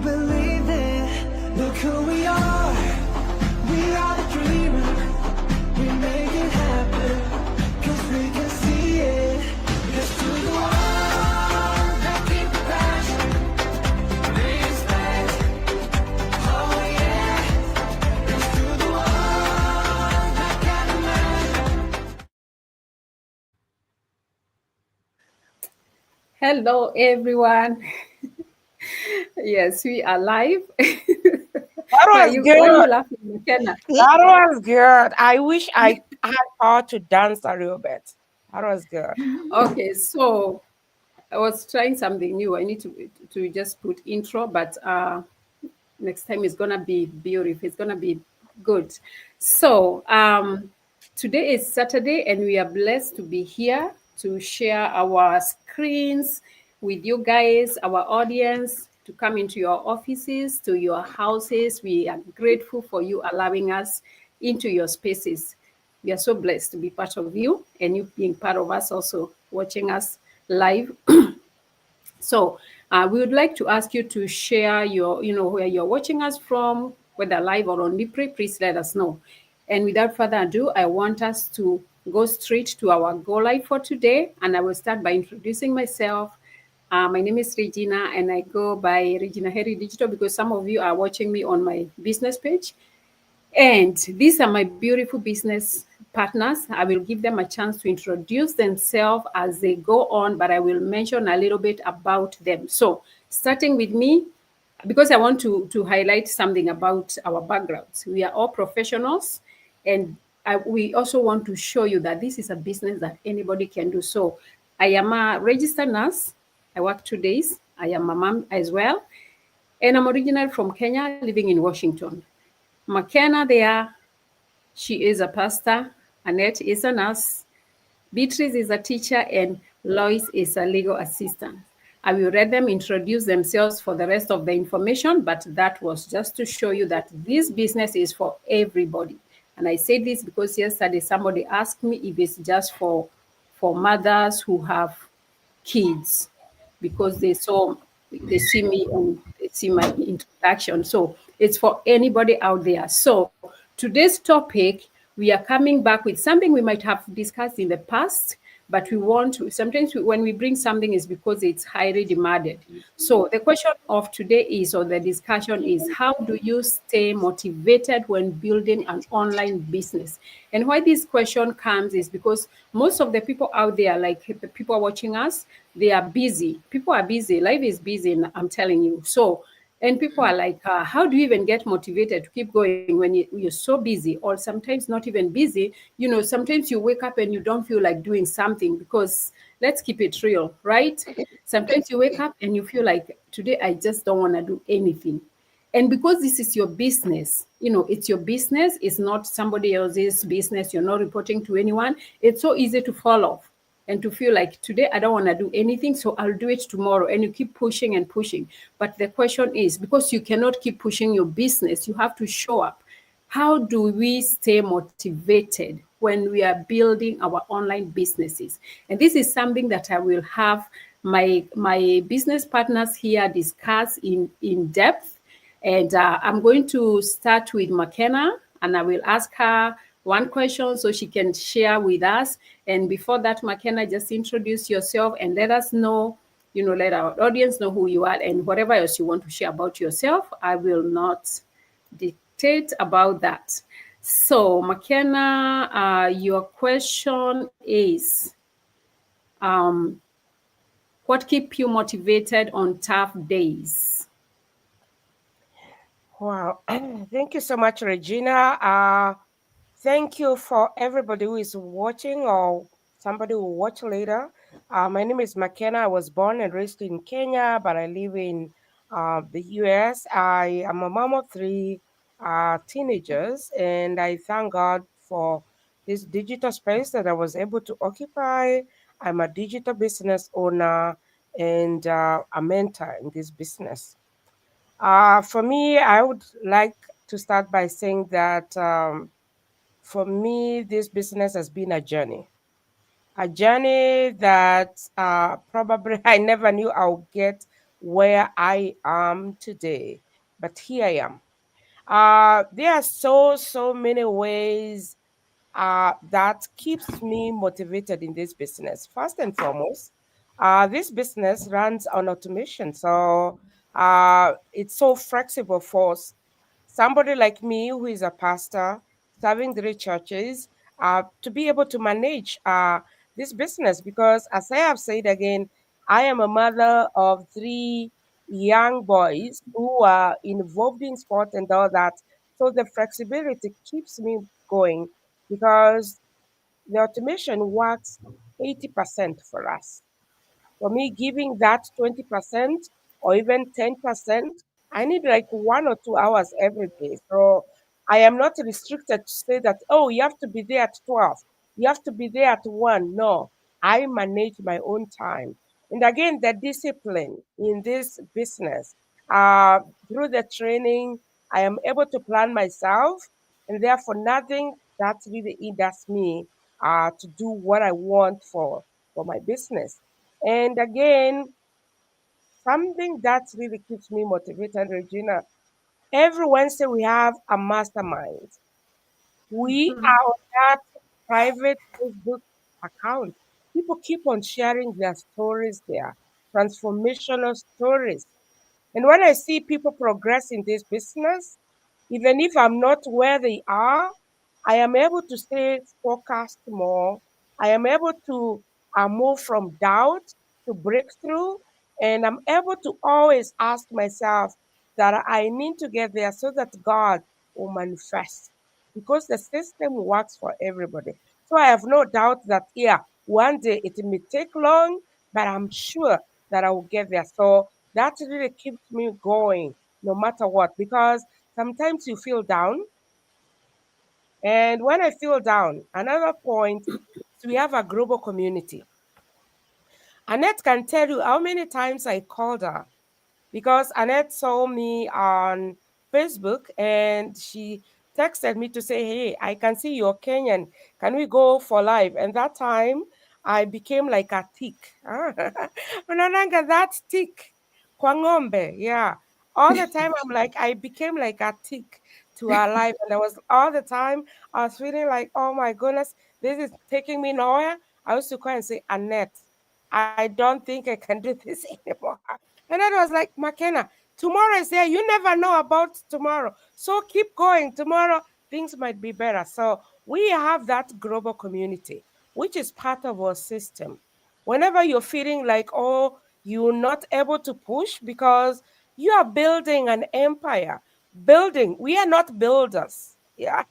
believe it. Look who we are. We are the dreamers. We make it happen. 'Cause we can see it. Let's do the one that keep the passion. Respect. Oh yeah. Let's do the one that can imagine. Hello, everyone. Yes, we are live. That Why was you good. laughing, McKenna? That was good. I wish I had power to dance a little bit. That was good. Okay, so I was trying something new. I need to just put intro, but next time it's gonna be beautiful. It's gonna be good. So today is Saturday, and we are blessed to be here to share our screens with you guys, our audience, to come into your offices, to your houses. We are grateful for you allowing us into your spaces. We are so blessed to be part of you, and you being part of us, also watching us live. So we would like to ask you to share your, where you're watching us from, whether live or on replay. Please let us know. And without further ado, I want us to go straight to our Go Live for today. And I will start by introducing myself. My name is Regina, and I go by Regina Harry Digital because some of you are watching me on my business page. And these are my beautiful business partners. I will give them a chance to introduce themselves as they go on, but I will mention a little bit about them. So, starting with me, because I want to highlight something about our backgrounds. We are all professionals, and we also want to show you that this is a business that anybody can do. So, I am a registered nurse. I work 2 days. I am a mom as well. And I'm originally from Kenya, living in Washington. McKenna there, she is a pastor. Annette is a nurse. Beatrice is a teacher, and Lois is a legal assistant. I will let them introduce themselves for the rest of the information, but that was just to show you that this business is for everybody. And I say this because yesterday somebody asked me if it's just for mothers who have kids, because they see me and they see my introduction. So it's for anybody out there. So today's topic, we are coming back with something we might have discussed in the past, but we want to, sometimes when we bring something is because it's highly demanded. So the question of today is, or the discussion is, how do you stay motivated when building an online business? And why this question comes is because most of the people out there, like the people watching us, they are busy. People are busy. Life is busy, I'm telling you. So, and people are like, how do you even get motivated to keep going when you're so busy, or sometimes not even busy? Sometimes you wake up and you don't feel like doing something, because let's keep it real, right? Sometimes you wake up and you feel like, today I just don't want to do anything. And because this is your business, it's your business, it's not somebody else's business, you're not reporting to anyone, it's so easy to fall off and to feel like, today I don't want to do anything, so I'll do it tomorrow. And you keep pushing and pushing. But the question is, because you cannot keep pushing your business, you have to show up. How do we stay motivated when we are building our online businesses? And this is something that I will have my business partners here discuss in depth. And I'm going to start with McKenna, and I will ask her one question so she can share with us. And before that, McKenna, just introduce yourself and let us know, let our audience know who you are, and whatever else you want to share about yourself. I will not dictate about that. So, McKenna, your question is, what keeps you motivated on tough days? Wow. Thank you so much, Regina. Thank you for everybody who is watching or somebody who will watch later. My name is McKenna. I was born and raised in Kenya, but I live in the US. I am a mom of three teenagers, and I thank God for this digital space that I was able to occupy. I'm a digital business owner and a mentor in this business. For me, I would like to start by saying that for me, this business has been a journey that probably I never knew I'll get where I am today. But here I am. There are so many ways that keeps me motivated in this business. First and foremost, this business runs on automation, so it's so flexible for somebody like me who is a pastor serving three churches to be able to manage this business because, as I have said again, I am a mother of three young boys who are involved in sport and all that. So the flexibility keeps me going because the automation works 80% for us. For me, giving that 20% or even 10%, I need like 1 or 2 hours every day. So I am not restricted to say that, oh, you have to be there at 12, you have to be there at 1. No, I manage my own time. And again, the discipline in this business, uh, through the training, I am able to plan myself, and therefore nothing that really hinders me to do what I want for my business. And again, something that really keeps me motivated, Regina, every Wednesday we have a mastermind. We are on that private Facebook account. People keep on sharing their stories there, transformational stories. And when I see people progress in this business, even if I'm not where they are, I am able to stay focused more. I am able to move from doubt to breakthrough. And I'm able to always ask myself that I need to get there so that God will manifest because the system works for everybody. So I have no doubt that, yeah, one day it may take long, but I'm sure that I will get there. So that really keeps me going no matter what because sometimes you feel down, and when I feel down, another point is we have a global community. Annette can tell you how many times I called her because Annette saw me on Facebook and she texted me to say, hey, I can see you're Kenyan. Can we go for live? And that time I became like a tick. Unaonanga that tick. Kwa ng'ombe, yeah. All the time I'm like, I became like a tick to her life. And I was all the time, I was feeling like, oh my goodness, this is taking me nowhere. I used to call and say, Annette, I don't think I can do this anymore. And I was like, McKenna, tomorrow is there. You never know about tomorrow. So keep going. Tomorrow, things might be better. So we have that global community, which is part of our system. Whenever you're feeling like, oh, you're not able to push because you are building an empire. Building, we are not builders. Yeah.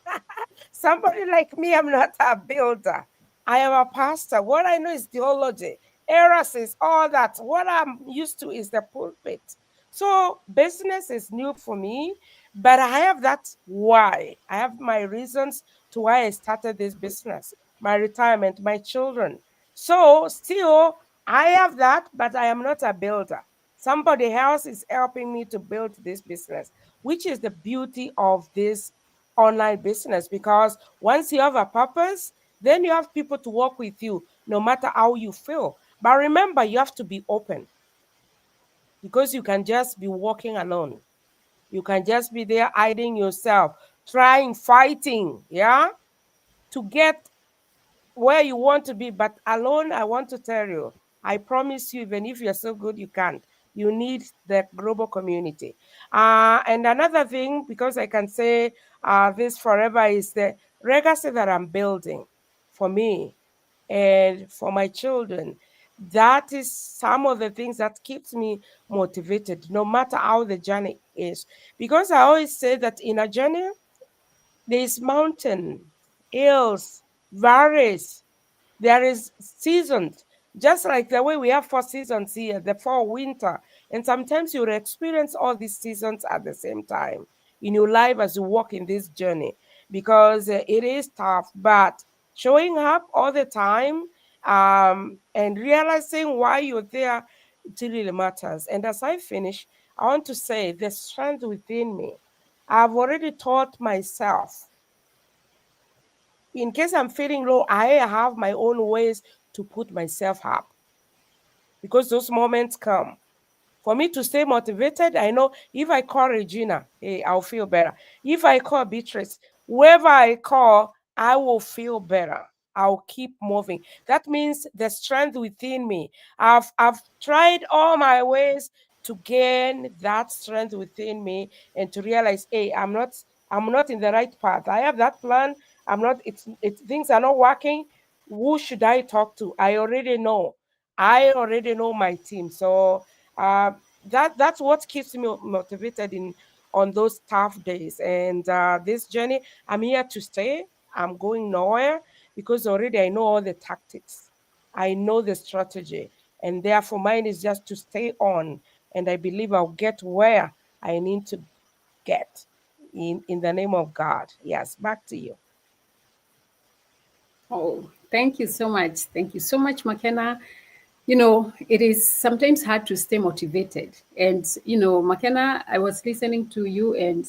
Somebody like me, I'm not a builder. I am a pastor. What I know is theology, heresies, all that. What I'm used to is the pulpit. So business is new for me, but I have that why. I have my reasons to why I started this business, my retirement, my children. So still, I have that, but I am not a builder. Somebody else is helping me to build this business, which is the beauty of this online business because once you have a purpose, then you have people to work with you no matter how you feel. But remember, you have to be open because you can just be walking alone. You can just be there hiding yourself, trying, fighting, yeah, to get where you want to be. But alone, I want to tell you, I promise you, even if you're so good, you can't. You need the global community. And another thing, because I can say this forever, is the legacy that I'm building for me and for my children. That is some of the things that keeps me motivated, no matter how the journey is. Because I always say that in a journey, there's mountain, hills, valleys, there is seasons, just like the way we have 4 seasons here, the fall, winter. And sometimes you'll experience all these seasons at the same time in your life as you walk in this journey because it is tough, but showing up all the time and realizing why you're there, it really matters. And as I finish, I want to say the strength within me. I've already taught myself in case I'm feeling low, I have my own ways to put myself up because those moments come. For me to stay motivated, I know if I call Regina, hey, I'll feel better. If I call Beatrice, whoever I call, I will feel better. I'll keep moving. That means the strength within me. I've tried all my ways to gain that strength within me and to realize, hey, I'm not in the right path. I have that plan. I'm not, it's things are not working. Who should I talk to? I already know. I already know my team. So that's what keeps me motivated in on those tough days. And this journey, I'm here to stay. I'm going nowhere because already I know all the tactics. I know the strategy. And therefore, mine is just to stay on. And I believe I'll get where I need to get in the name of God. Yes, back to you. Oh, thank you so much. Thank you so much, McKenna. You know, it is sometimes hard to stay motivated. And, you know, McKenna, I was listening to you, and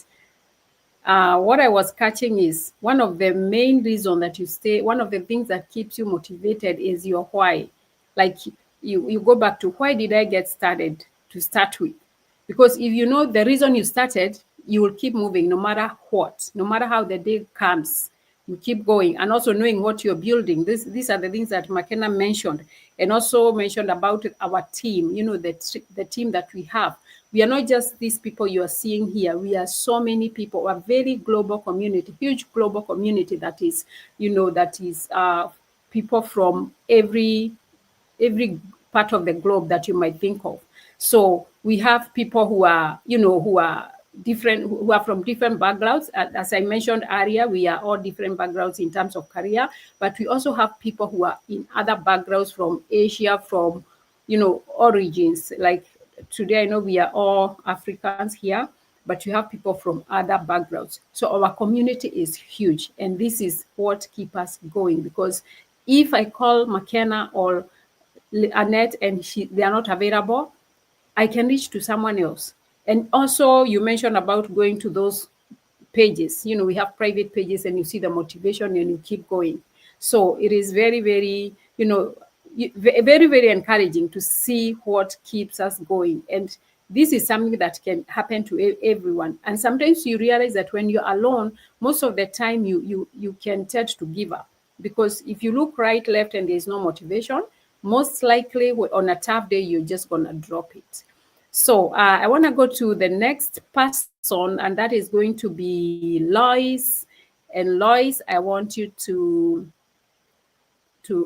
what I was catching is one of the main reason that you stay, one of the things that keeps you motivated is your why. Like you go back to, why did I get started to start with? Because if you know the reason you started, you will keep moving no matter what, no matter how the day comes. You keep going, and also knowing what you're building. These are the things that McKenna mentioned, and also mentioned about our team. You know, the team that we have. We are not just these people you are seeing here. We are so many people. A very global community, huge global community that is, you know, that is people from every part of the globe that you might think of. So we have people who are, you know, who are different, who are from different backgrounds. As I mentioned earlier, we are all different backgrounds in terms of career, but we also have people who are in other backgrounds, from Asia, from, you know, origins. Like today, I know we are all Africans here, but you have people from other backgrounds. So our community is huge, and this is what keeps us going. Because if I call McKenna or Annette and they are not available, I can reach to someone else. And also, you mentioned about going to those pages. You know, we have private pages, and you see the motivation, and you keep going. So it is very, very, you know, very, very encouraging to see what keeps us going. And this is something that can happen to everyone. And sometimes you realize that when you're alone, most of the time you can tend to give up. Because if you look right, left, and there's no motivation, most likely on a tough day, you're just going to drop it. So I want to go to the next person, and that is going to be Lois. And Lois, I want you to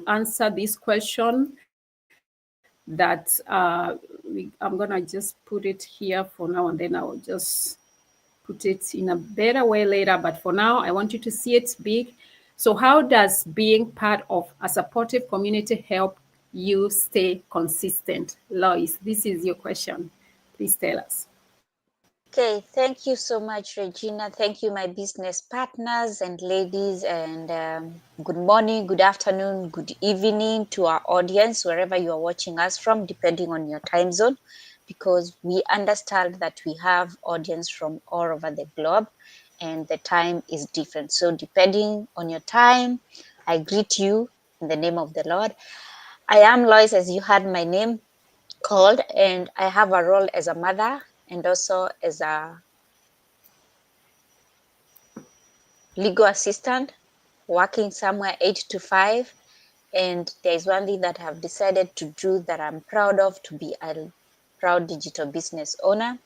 answer this question that I'm going to just put it here for now, and then I'll just put it in a better way later. But for now, I want you to see it big. So how does being part of a supportive community help you stay consistent? Lois, this is your question. Please tell us. Okay, thank you so much, Regina. Thank you, my business partners and ladies, and good morning, good afternoon, good evening to our audience, wherever you are watching us from, depending on your time zone, because we understand that we have audience from all over the globe and the time is different. So depending on your time, I greet you in the name of the Lord. I am Lois, as you heard my name called, and I have a role as a mother and also as a legal assistant, working somewhere 8 to 5. And there is one thing that I've decided to do that I'm proud of, to be a proud digital business owner.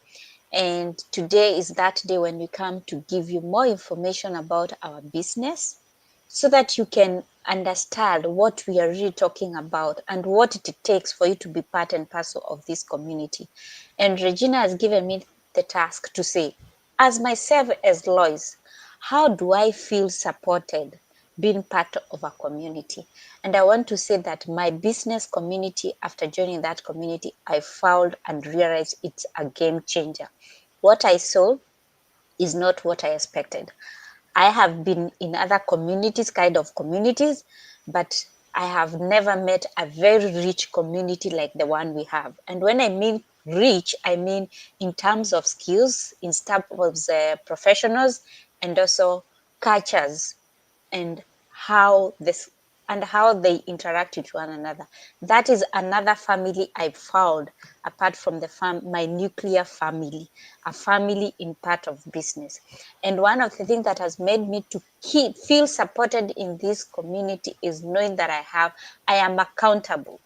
And today is that day when we come to give you more information about our business, so that you can understand what we are really talking about and what it takes for you to be part and parcel of this community. And Regina has given me the task to say, as myself, as Lois, how do I feel supported being part of a community? And I want to say that my business community, after joining that community, I found and realized it's a game changer. What I saw is not what I expected. I have been in other communities, kind of communities, but I have never met a very rich community like the one we have. And when I mean rich, I mean in terms of skills, in terms of professionals, and also cultures, and how this and how they interact with one another. That is another family I found apart from my nuclear family, a family in part of business. And one of the things that has made me to feel supported in this community is knowing that I am accountable.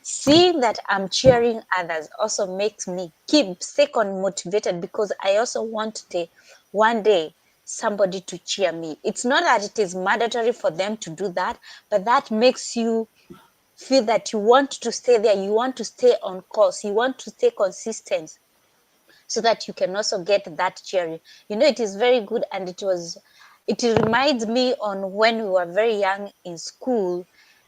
Seeing that I'm cheering others also makes me stay motivated, because I also want one day somebody to cheer me. It's not that it is mandatory for them to do that, but that makes you feel that you want to stay there, you want to stay on course, you want to stay consistent, so that you can also get that cheering. It is very good, and it reminds me on when we were very young in school,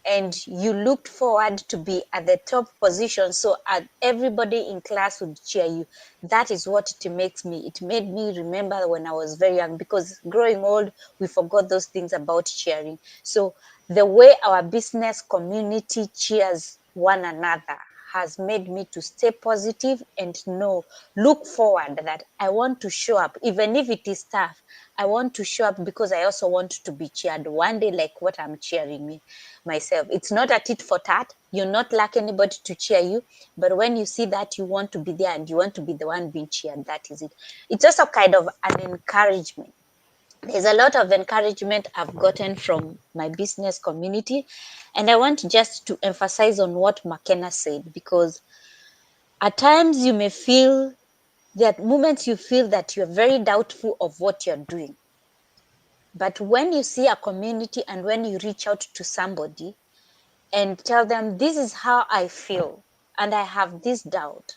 and you looked forward to be at the top position, so everybody in class would cheer you. That is what it makes me. It made me remember when I was very young, because growing old, we forgot those things about cheering. So the way our business community cheers one another has made me to stay positive and look forward that I want to show up, even if it is tough. I want to show up because I also want to be cheered one day, like what I'm cheering myself. It's not a tit for tat. You're not like anybody to cheer you, but when you see that, you want to be there and you want to be the one being cheered. That is it. It's also kind of an encouragement. There's a lot of encouragement I've gotten from my business community, and I want just to emphasize on what McKenna said, because at times you may feel, there are moments you feel that you're very doubtful of what you're doing. But when you see a community and when you reach out to somebody and tell them, this is how I feel and I have this doubt,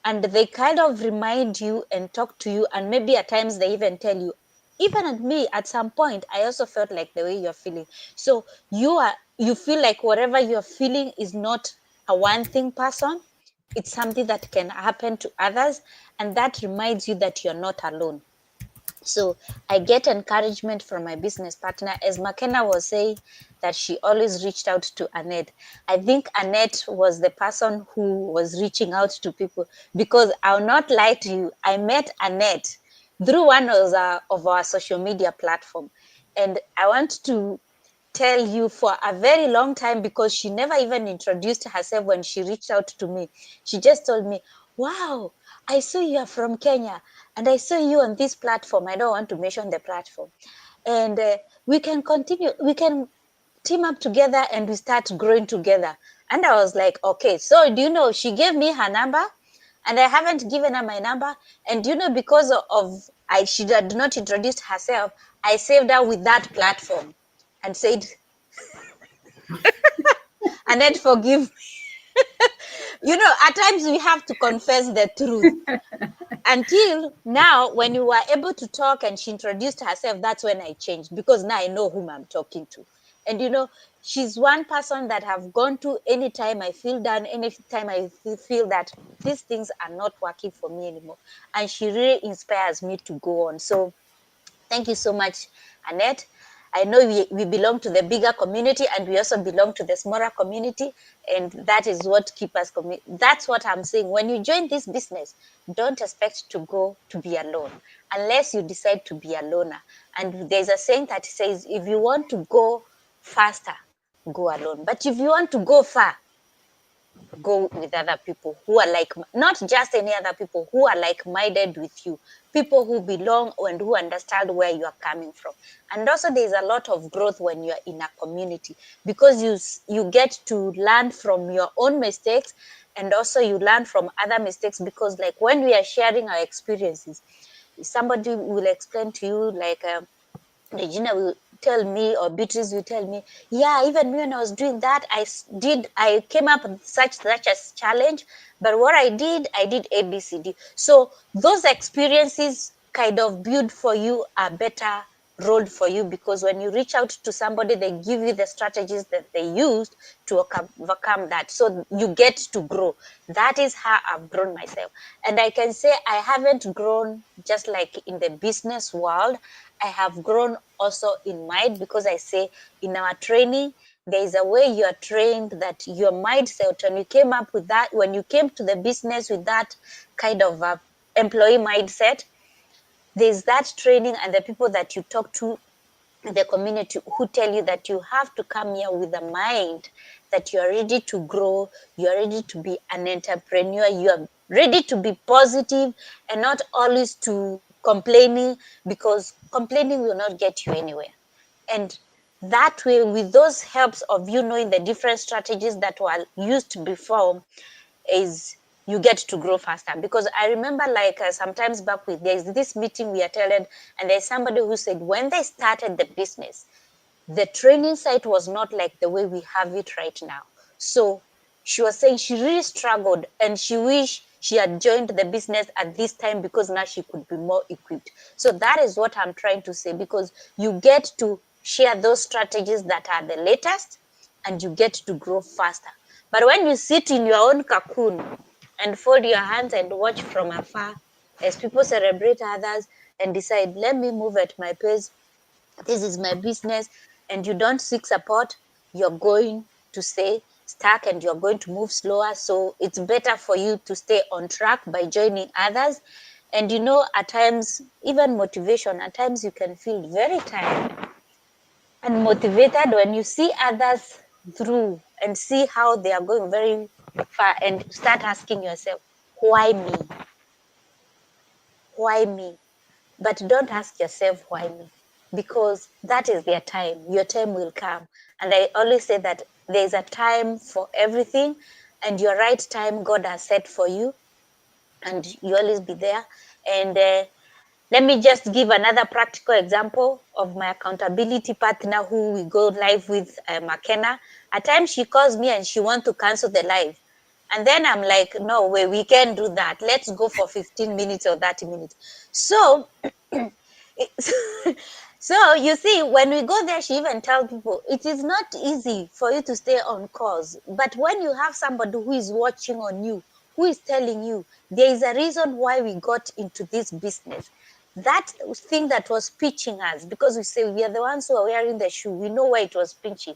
and they kind of remind you and talk to you, and maybe at times they even tell you, even at me, at some point, I also felt like the way you're feeling. So you feel like whatever you're feeling is not a one thing person. It's something that can happen to others, and that reminds you that you're not alone. So I get encouragement from my business partner. As McKenna was saying, that she always reached out to Annette. I think Annette was the person who was reaching out to people, because I'll not lie to you, I met Annette through one of our social media platform. And I want to tell you, for a very long time, because she never even introduced herself when she reached out to me. She just told me, wow, I saw you are from Kenya and I saw you on this platform. I don't want to mention the platform. And we can continue, we can team up together and we start growing together. And I was like, okay, so do you know, she gave me her number and I haven't given her my number. And you know, because she had not introduced herself, I saved her with that platform and said, Annette, forgive me. At times we have to confess the truth. Until now, when you were able to talk and she introduced herself, that's when I changed, because now I know whom I'm talking to. And she's one person that have gone to anytime I feel down, anytime I feel that these things are not working for me anymore. And she really inspires me to go on. So thank you so much, Annette. I know we belong to the bigger community and we also belong to the smaller community, and that is what keeps us that's what I'm saying. When you join this business, don't expect to go to be alone unless you decide to be a loner. And there's a saying that says, if you want to go faster, go alone. But if you want to go far, go with other people who are not just any other people, who are like-minded with you, people who belong and who understand where you are coming from. And also there's a lot of growth when you're in a community, because you get to learn from your own mistakes, and also you learn from other mistakes, because like when we are sharing our experiences, somebody will explain to you, Regina will tell me, or Beatrice will tell me, yeah, even me when I was doing that, I came up with such a challenge, but what I did ABCD. So those experiences kind of build for you a better road for you, because when you reach out to somebody, they give you the strategies that they used to overcome that. So you get to grow. That is how I've grown myself. And I can say I haven't grown just like in the business world. I have grown also in mind, because I say in our training, there is a way you are trained, that your mindset, when you came up with that, when you came to the business with that kind of employee mindset, there's that training, and the people that you talk to the community who tell you that you have to come here with a mind that you are ready to grow, you are ready to be an entrepreneur, you are ready to be positive and not always to complaining, because complaining will not get you anywhere. And that way, with those helps of you knowing the different strategies that were used before, is you get to grow faster. Because I remember, like sometimes back with, there's this meeting we attended, and there's somebody who said when they started the business, the training site was not like the way we have it right now. So she was saying she really struggled and she wished she had joined the business at this time, because now she could be more equipped. So that is what I'm trying to say, because you get to share those strategies that are the latest and you get to grow faster. But when you sit in your own cocoon and fold your hands and watch from afar as people celebrate others and decide, let me move at my pace, this is my business, and you don't seek support, you're going to stay stuck and you're going to move slower. So it's better for you to stay on track by joining others. And you know, at times, even motivation, at times you can feel very tired and motivated when you see others through and see how they are going very far, and start asking yourself, why me? Why me? But don't ask yourself why me, because that is their time. Your time will come. And I always say that there's a time for everything, and your right time God has set for you, and you always be there. And let me just give another practical example of my accountability partner who we go live with, McKenna. At times she calls me and she wants to cancel the live. And then I'm like, no way, we can't do that. Let's go for 15 minutes or 30 minutes. So so you see, when we go there, she even tells people it is not easy for you to stay on course. But when you have somebody who is watching on you, who is telling you there is a reason why we got into this business, that thing that was pinching us, because we say we are the ones who are wearing the shoe, we know where it was pinching.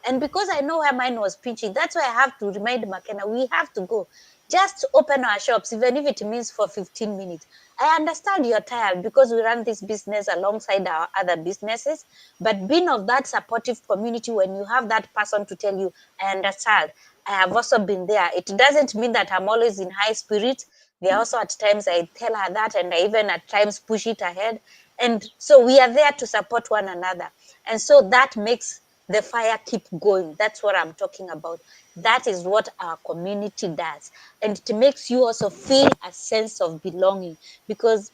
And because I know where mine was pinching, that's why I have to remind McKenna, we have to go. Just open our shops, even if it means for 15 minutes. I understand you're tired because we run this business alongside our other businesses, but being of that supportive community, when you have that person to tell you, I understand, I have also been there. It doesn't mean that I'm always in high spirits. There are also at times I tell her that, and I even at times push it ahead. And so we are there to support one another. And so that makes the fire keep going. That's what I'm talking about. That is what our community does. And it makes you also feel a sense of belonging. Because,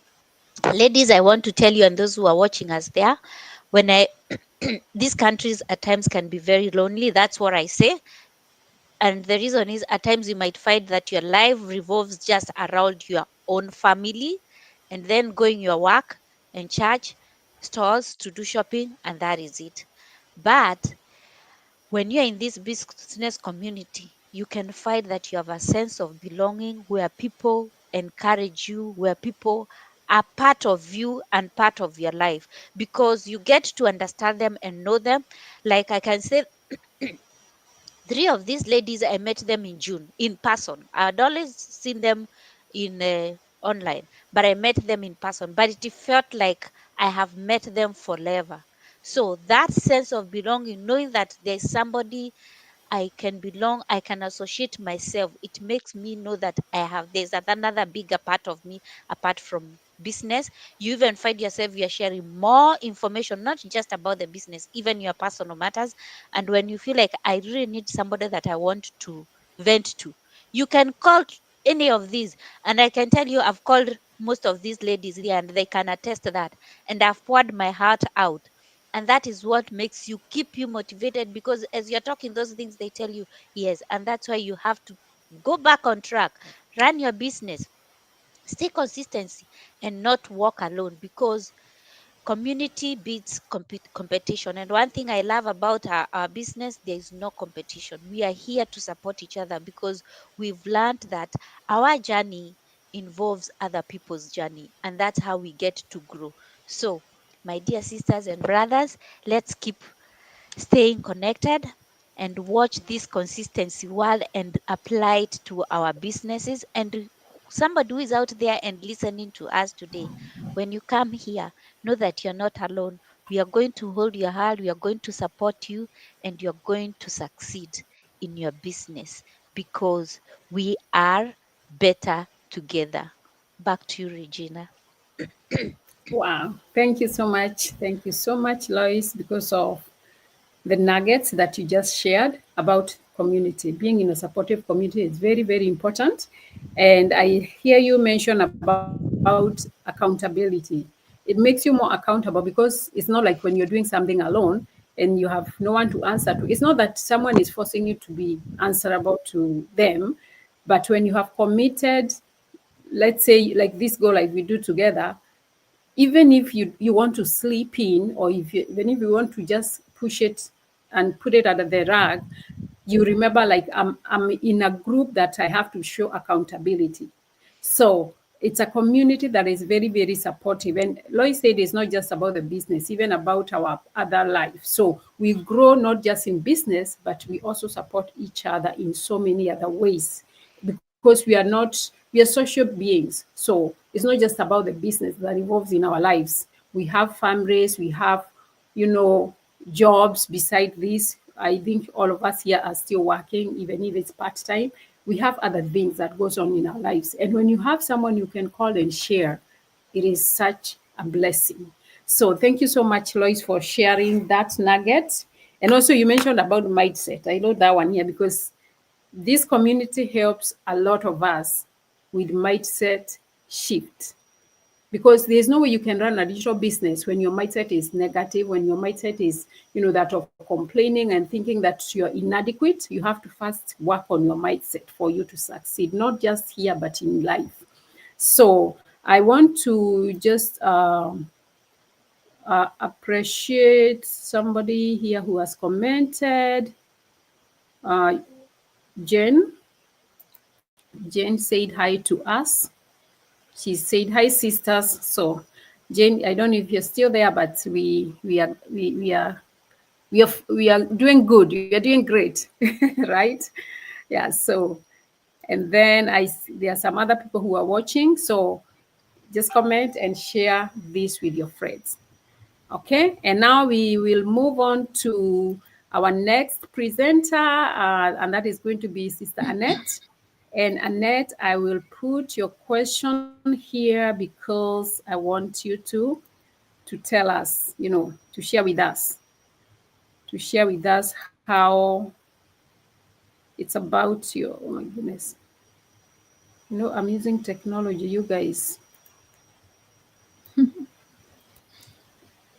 ladies, I want to tell you, and those who are watching us there, when I these countries at times can be very lonely. That's what I say. And the reason is, at times you might find that your life revolves just around your own family, and then going your work and church, stores to do shopping, and that is it. But when you're in this business community, you can find that you have a sense of belonging where people encourage you, where people are part of you and part of your life, because you get to understand them and know them. Like I can say, three of these ladies, I met them in June in person. I'd always seen them in online, but I met them in person. But it felt like I have met them forever. So that sense of belonging, knowing that there's somebody I can belong, I can associate myself. It makes me know that there's another bigger part of me apart from business. You even find yourself, you're sharing more information, not just about the business, even your personal matters. And when you feel like I really need somebody that I want to vent to, you can call any of these. And I can tell you, I've called most of these ladies here and they can attest to that. And I've poured my heart out, and that is what makes you keep you motivated, because as you're talking those things they tell you, yes. And that's why you have to go back on track, run your business, stay consistency, and not walk alone, because community beats competition. And one thing I love about our business, there is no competition. We are here to support each other, because we've learned that our journey involves other people's journey, and that's how we get to grow. So my dear sisters and brothers, let's keep staying connected and watch this consistency word and apply it to our businesses. And somebody who is out there and listening to us today, when you come here, know that you're not alone. We are going to hold your hand, we are going to support you, and you're going to succeed in your business because we are better together. Back to you, Regina. Wow. Thank you so much. Thank you so much, Lois, because of the nuggets that you just shared about community. Being in a supportive community is very, very important. And I hear you mention about accountability. It makes you more accountable because it's not like when you're doing something alone and you have no one to answer to. It's not that someone is forcing you to be answerable to them, but when you have committed, let's say like this goal like we do together, even if you want to sleep in, or even if you want to just push it and put it under the rug, you remember like I'm in a group that I have to show accountability. So it's a community that is very, very supportive. And Lois said it's not just about the business, even about our other life. So we grow not just in business, but we also support each other in so many other ways, because we are social beings. So it's not just about the business that involves in our lives. We have families, we have, jobs beside this. I think all of us here are still working, even if it's part-time. We have other things that goes on in our lives. And when you have someone you can call and share, it is such a blessing. So thank you so much, Lois, for sharing that nugget. And also you mentioned about mindset. I know that one here because this community helps a lot of us with mindset shift, because there's no way you can run a digital business when your mindset is negative, when your mindset is, that of complaining and thinking that you're inadequate. You have to first work on your mindset for you to succeed, not just here, but in life. So I want to just appreciate somebody here who has commented. Jen. Jen said hi to us. She said hi, sisters. So Jane, I don't know if you're still there, but we are doing good. We are doing great, right? Yeah. So, and then there are some other people who are watching. So just comment and share this with your friends. Okay. And now we will move on to our next presenter, and that is going to be Sister Annette. And Annette, I will put your question here because I want you to tell us, to share with us, how it's about your, oh my goodness. I'm using technology, you guys.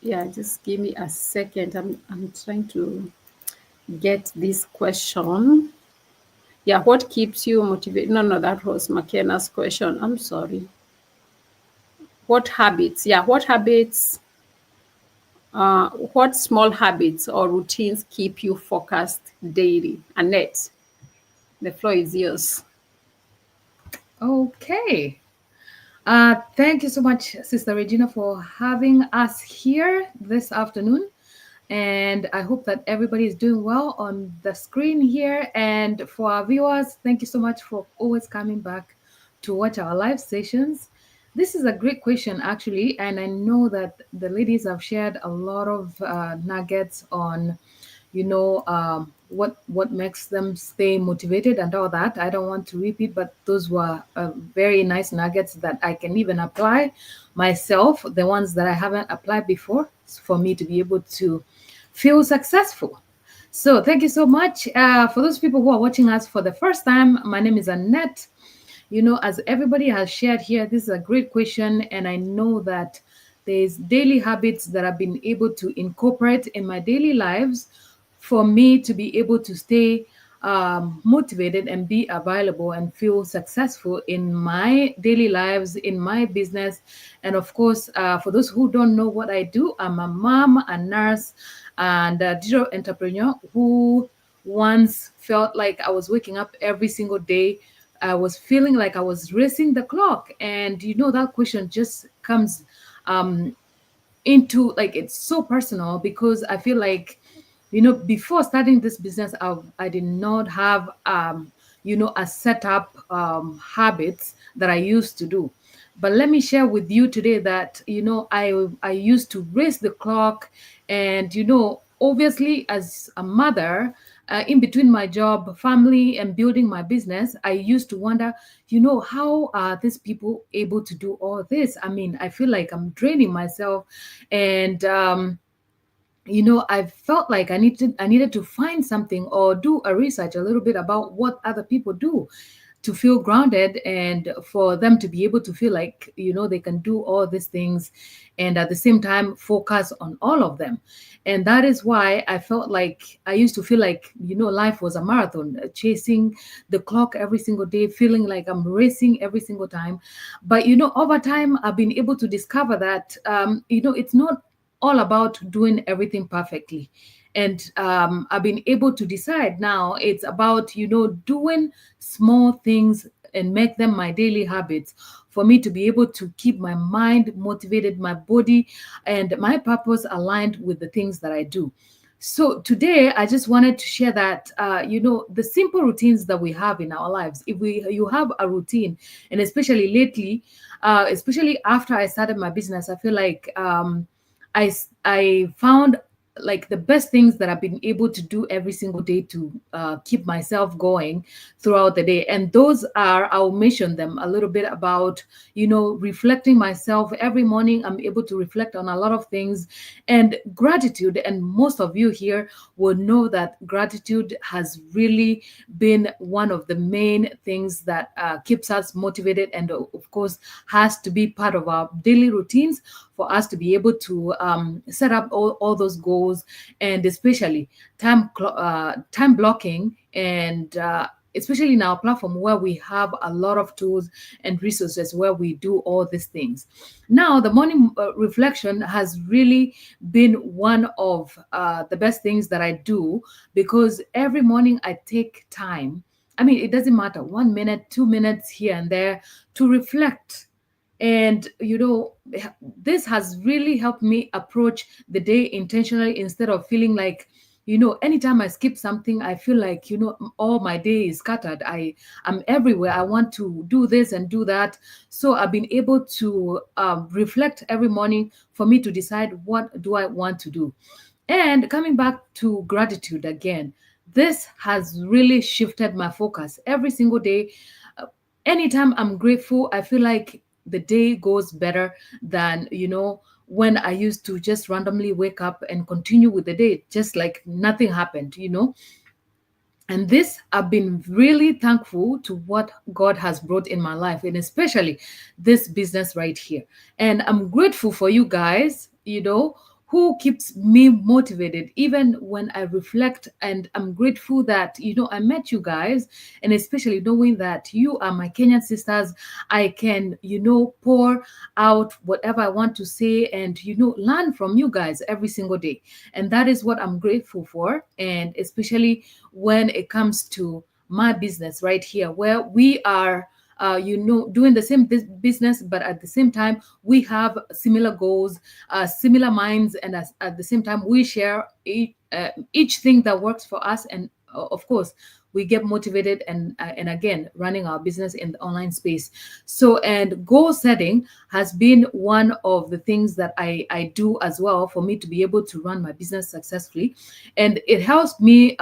Yeah, just give me a second. I'm trying to get this question. Yeah, what keeps you motivated? No, that was McKenna's question. I'm sorry. What habits? Yeah, what habits? What small habits or routines keep you focused daily? Annette, the floor is yours. Okay. Thank you so much, Sister Regina, for having us here this afternoon. And I hope that everybody is doing well on the screen here. And for our viewers, thank you so much for always coming back to watch our live sessions. This is a great question, actually. And I know that the ladies have shared a lot of nuggets on what makes them stay motivated and all that. I don't want to repeat, but those were very nice nuggets that I can even apply myself, the ones that I haven't applied before, for me to be able to feel successful. So thank you so much. For those people who are watching us for the first time, my name is Annette. As everybody has shared here, this is a great question, and I know that there's daily habits that I've been able to incorporate in my daily lives for me to be able to stay motivated and be available and feel successful in my daily lives, in my business. And of course, for those who don't know what I do, I'm a mom, a nurse, and a digital entrepreneur who once felt like I was waking up every single day. I was feeling like I was racing the clock. And that question just comes into, like, it's so personal, because I feel like before starting this business, I did not have a set up habits that I used to do. But let me share with you today that, I used to race the clock, and, obviously, as a mother, in between my job, family, and building my business, I used to wonder, how are these people able to do all this? I mean, I feel like I'm draining myself, and I felt like I needed to find something or do a research a little bit about what other people do to feel grounded, and for them to be able to feel like, they can do all these things, and at the same time focus on all of them. And that is why I felt like I used to feel like, life was a marathon, chasing the clock every single day, feeling like I'm racing every single time. But over time, I've been able to discover that, it's not all about doing everything perfectly. And I've been able to decide now it's about, doing small things and make them my daily habits, for me to be able to keep my mind motivated, my body and my purpose aligned with the things that I do. So today, I just wanted to share that, the simple routines that we have in our lives. If you have a routine, and especially lately, especially after I started my business, I feel like, I found like the best things that I've been able to do every single day to keep myself going throughout the day. And those are, I'll mention them a little bit about, reflecting myself every morning. I'm able to reflect on a lot of things, and gratitude. And most of you here will know that gratitude has really been one of the main things that keeps us motivated, and of course has to be part of our daily routines for us to be able to set up all those goals, and especially time blocking, and especially in our platform where we have a lot of tools and resources where we do all these things. Now, the morning reflection has really been one of the best things that I do, because every morning I take time. I mean, it doesn't matter, 1 minute, 2 minutes here and there, to reflect. And this has really helped me approach the day intentionally, instead of feeling like, anytime I skip something, I feel like, all my day is scattered. I'm everywhere. I want to do this and do that. So I've been able to reflect every morning, for me to decide what do I want to do. And coming back to gratitude again, this has really shifted my focus every single day. Anytime I'm grateful, I feel like the day goes better than, when I used to just randomly wake up and continue with the day, just like nothing happened. And this, I've been really thankful to what God has brought in my life, and especially this business right here. And I'm grateful for you guys, who keeps me motivated even when I reflect. And I'm grateful that, I met you guys, and especially knowing that you are my Kenyan sisters, I can, pour out whatever I want to say, and, learn from you guys every single day. And that is what I'm grateful for. And especially when it comes to my business right here, where we are doing the same business, but at the same time, we have similar goals, similar minds, and at the same time, we share each thing that works for us. And of course, we get motivated, and again, running our business in the online space. So, and goal setting has been one of the things that I do as well, for me to be able to run my business successfully. And it helps me,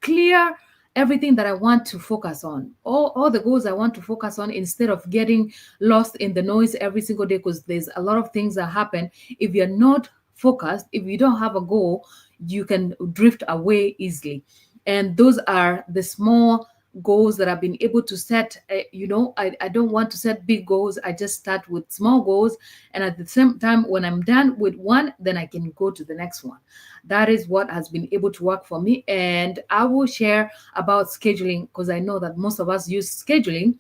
clear everything that I want to focus on, all the goals I want to focus on, instead of getting lost in the noise every single day, because there's a lot of things that happen. If you're not focused, if you don't have a goal, you can drift away easily. And those are the small goals that I've been able to set. I don't want to set big goals. I just start with small goals. And at the same time, when I'm done with one, then I can go to the next one. That is what has been able to work for me. And I will share about scheduling, because I know that most of us use scheduling.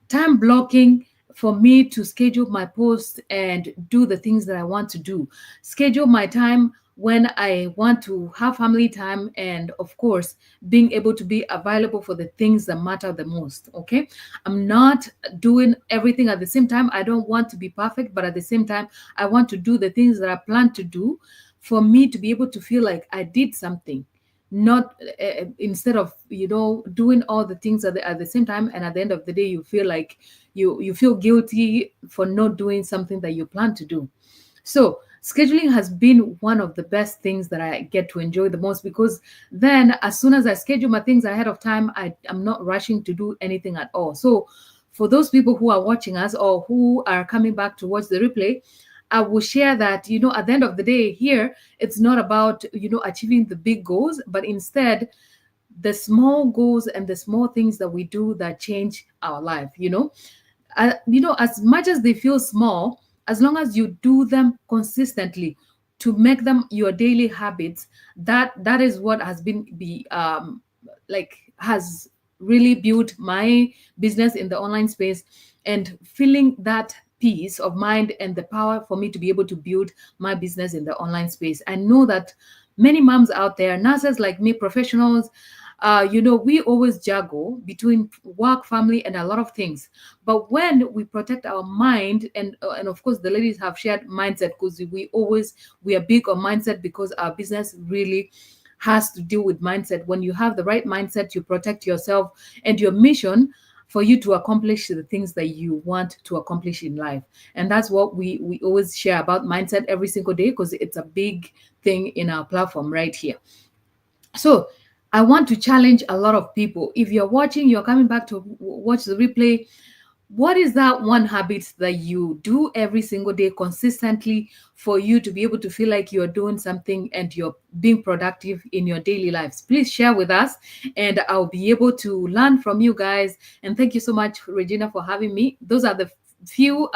Time blocking, for me to schedule my posts and do the things that I want to do. Schedule my time when I want to have family time, and of course, being able to be available for the things that matter the most. Okay. I'm not doing everything at the same time. I don't want to be perfect, but at the same time, I want to do the things that I plan to do, for me to be able to feel like I did something. not instead of doing all the things at the same time, and at the end of the day you feel like you feel guilty for not doing something that you plan to do. So scheduling has been one of the best things that I get to enjoy the most, because then as soon as I schedule my things ahead of time, I'm not rushing to do anything at all. So for those people who are watching us or who are coming back to watch the replay, I will share that, at the end of the day here, it's not about, achieving the big goals, but instead the small goals and the small things that we do that change our life, as much as they feel small, as long as you do them consistently to make them your daily habits, that is what has been has really built my business in the online space, and feeling that peace of mind and the power for me to be able to build my business in the online space. I know that many moms out there, nurses like me, professionals, we always juggle between work, family, and a lot of things. But when we protect our mind, and of course the ladies have shared mindset, because we are big on mindset, because our business really has to deal with mindset. When you have the right mindset, you protect yourself and your mission for you to accomplish the things that you want to accomplish in life. And that's what we always share about mindset every single day, because it's a big thing in our platform right here. So I want to challenge a lot of people. If you're watching, you're coming back to watch the replay, what is that one habit that you do every single day consistently for you to be able to feel like you're doing something and you're being productive in your daily lives? Please share with us, and I'll be able to learn from you guys. And thank you so much, Regina, for having me. Those are the few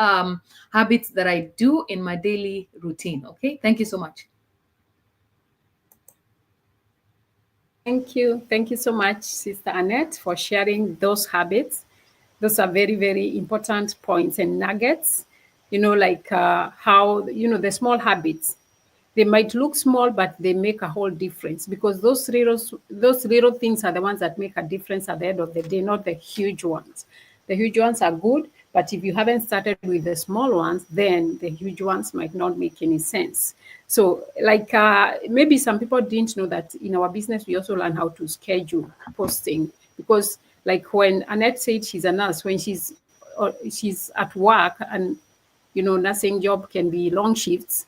habits that I do in my daily routine. Okay, thank you so much. Thank you. Thank you so much, Sister Annette, for sharing those habits. Those are very, very important points and nuggets, like how, the small habits, they might look small, but they make a whole difference, because those little things are the ones that make a difference at the end of the day, not the huge ones. The huge ones are good, but if you haven't started with the small ones, then the huge ones might not make any sense. So maybe some people didn't know that in our business, we also learn how to schedule posting, because like when Annette said she's a nurse, when she's at work, and, nursing job can be long shifts.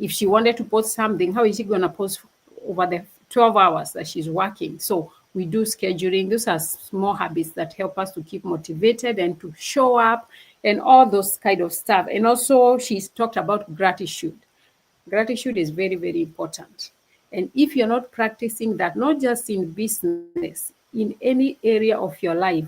If she wanted to post something, how is she going to post over the 12 hours that she's working? So we do scheduling. Those are small habits that help us to keep motivated and to show up and all those kind of stuff. And also she's talked about gratitude. Gratitude is very, very important. And if you're not practicing that, not just in business, in any area of your life,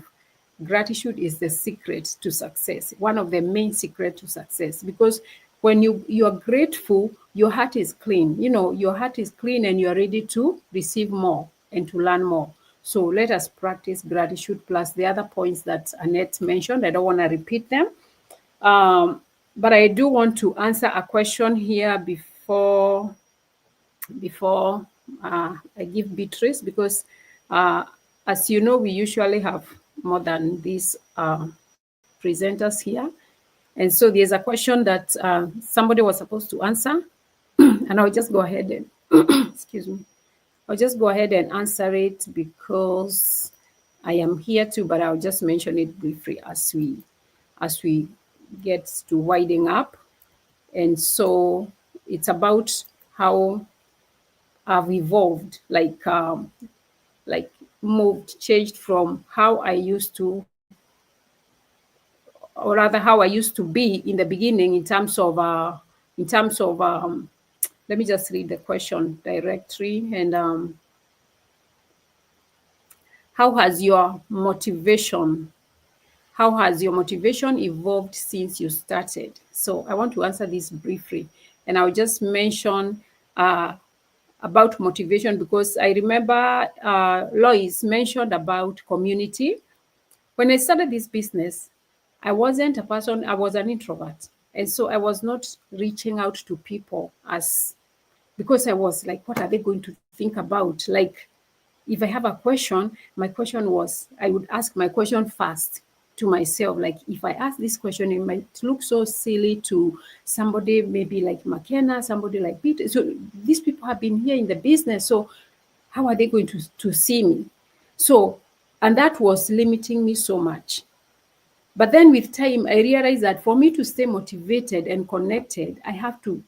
gratitude is the secret to success, one of the main secrets to success. Because when you are grateful, your heart is clean. Your heart is clean and you're ready to receive more and to learn more. So let us practice gratitude, plus the other points that Annette mentioned. I don't want to repeat them. But I do want to answer a question here before I give Beatrice, because as you know, we usually have more than these presenters here. And so there's a question that somebody was supposed to answer, and I'll just go ahead and, excuse me, I'll just go ahead and answer it because I am here too, but I'll just mention it briefly as we get to winding up. And so it's about how I've evolved, changed from how I used to, or rather how I used to be in the beginning in terms of let me just read the question directly. And how has your motivation evolved since you started? So I want to answer this briefly, and I'll just mention about motivation, because I remember Lois mentioned about community. When I started this business, I wasn't a person, I was an introvert. And so I was not reaching out to people because I was like, what are they going to think about? Like, if I have a question, my question was, I would ask my question first to myself. Like, if I ask this question, it might look so silly to somebody maybe like McKenna, somebody like Peter. So these people have been here in the business. So how are they going to see me? So, and that was limiting me so much. But then with time, I realized that for me to stay motivated and connected, I have to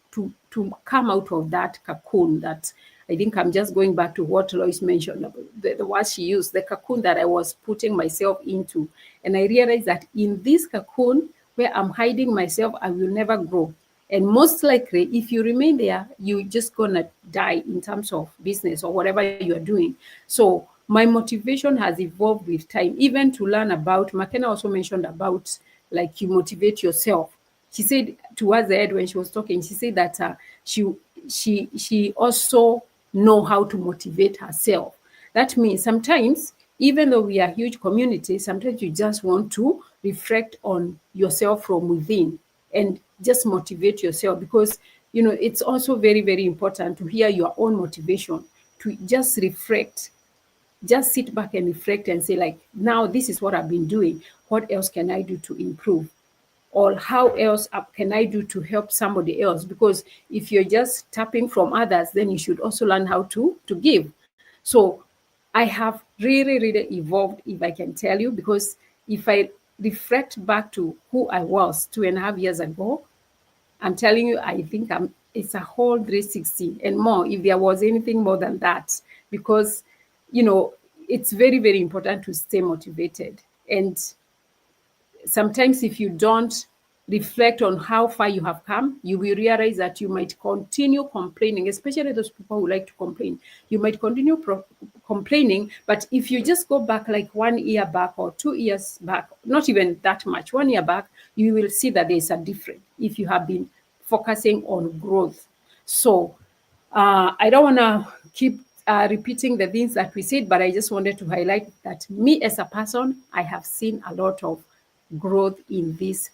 come out of that cocoon that I think I'm just going back to what Lois mentioned, the word she used, the cocoon that I was putting myself into. And I realized that in this cocoon where I'm hiding myself, I will never grow. And most likely, if you remain there, you're just gonna die in terms of business or whatever you are doing. So my motivation has evolved with time, even to learn about. McKenna also mentioned about like you motivate yourself. She said towards the end when she was talking, she said that she also know how to motivate herself. That means sometimes, even though we are a huge community, sometimes you just want to reflect on yourself from within and just motivate yourself, because it's also very, very important to hear your own motivation, to just reflect, just sit back and reflect and say, like, now this is what I've been doing. What else can I do to improve? Or how else can I do to help somebody else? Because if you're just tapping from others, then you should also learn how to give. So I have really, really evolved, if I can tell you, because if I reflect back to who I was 2.5 years ago, I'm telling you, I think it's a whole 360 and more, if there was anything more than that, because, it's very, very important to stay motivated. And sometimes if you don't reflect on how far you have come, you will realize that you might continue complaining, especially those people who like to complain. You might continue complaining, but if you just go back like 1 year back or 2 years back, not even that much, 1 year back, you will see that there's a difference if you have been focusing on growth. So I don't want to keep repeating the things that we said, but I just wanted to highlight that me as a person, I have seen a lot of growth in this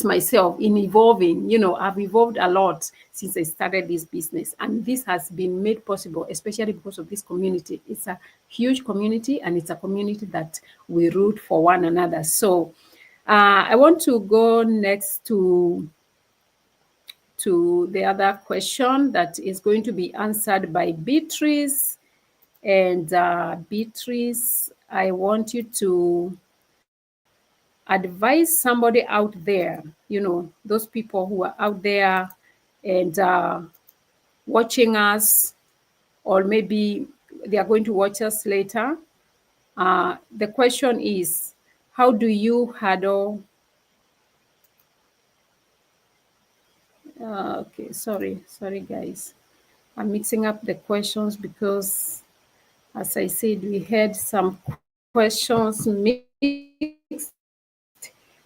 myself, in evolving. I've evolved a lot since I started this business, and this has been made possible especially because of this community. It's a huge community, and it's a community that we root for one another. So I want to go next to the other question that is going to be answered by Beatrice. And Beatrice, I want you to advise somebody out there, those people who are out there and watching us, or maybe they are going to watch us later. The question is, how do you handle okay, sorry guys, I'm mixing up the questions because, as I said, we had some questions mixed,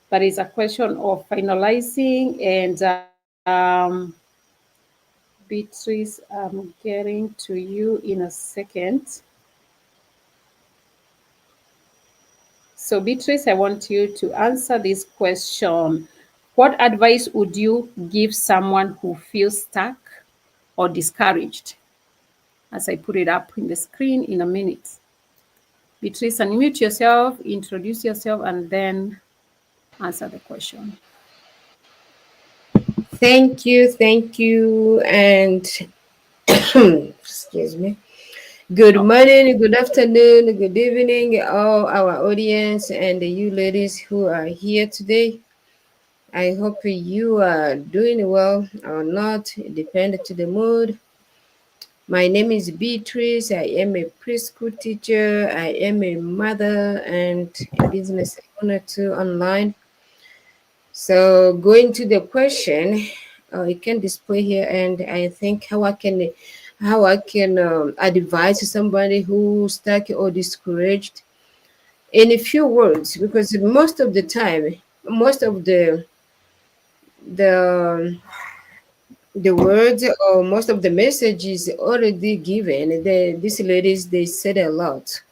but it's a question of finalizing. And Beatrice, I'm getting to you in a second. So Beatrice, I want you to answer this question. What advice would you give someone who feels stuck or discouraged? As I put it up in the screen in a minute. Beatrice, unmute yourself, introduce yourself, and then answer the question. Thank you, and excuse me. Good morning, good afternoon, good evening, all our audience and you ladies who are here today. I hope you are doing well or not, depending to the mood. My name is Beatrice. I am a preschool teacher. I am a mother and a business owner too online. So going to the question, I can display here, and I think how I can advise somebody who's stuck or discouraged in a few words, because most of the time, most of the words or most of the message is already given. These ladies, they said a lot,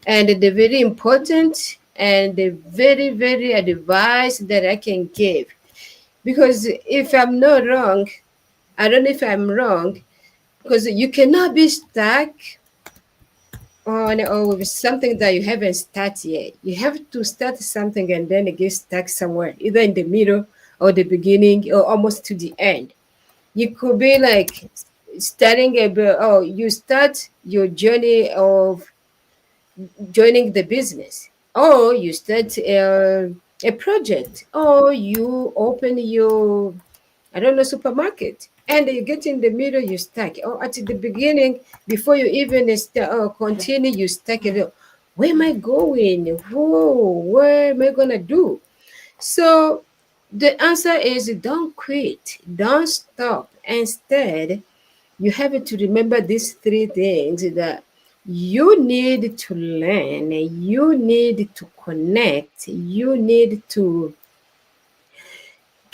and the very important and the very, very advice that I can give, because if I'm not wrong, I don't know if I'm wrong, because you cannot be stuck on or with something that you haven't started yet. You have to start something and then get stuck somewhere, either in the middle or the beginning or almost to the end. You could be like starting you start your journey of joining the business, or you start a project, or you open your, I don't know, supermarket, and you get in the middle, you stuck, or at the beginning, before you even continue, you stuck it. Where am I going? Whoa, what am I gonna do? So the answer is don't quit, don't stop. Instead, you have to remember these three things that you need to learn, you need to connect, you need to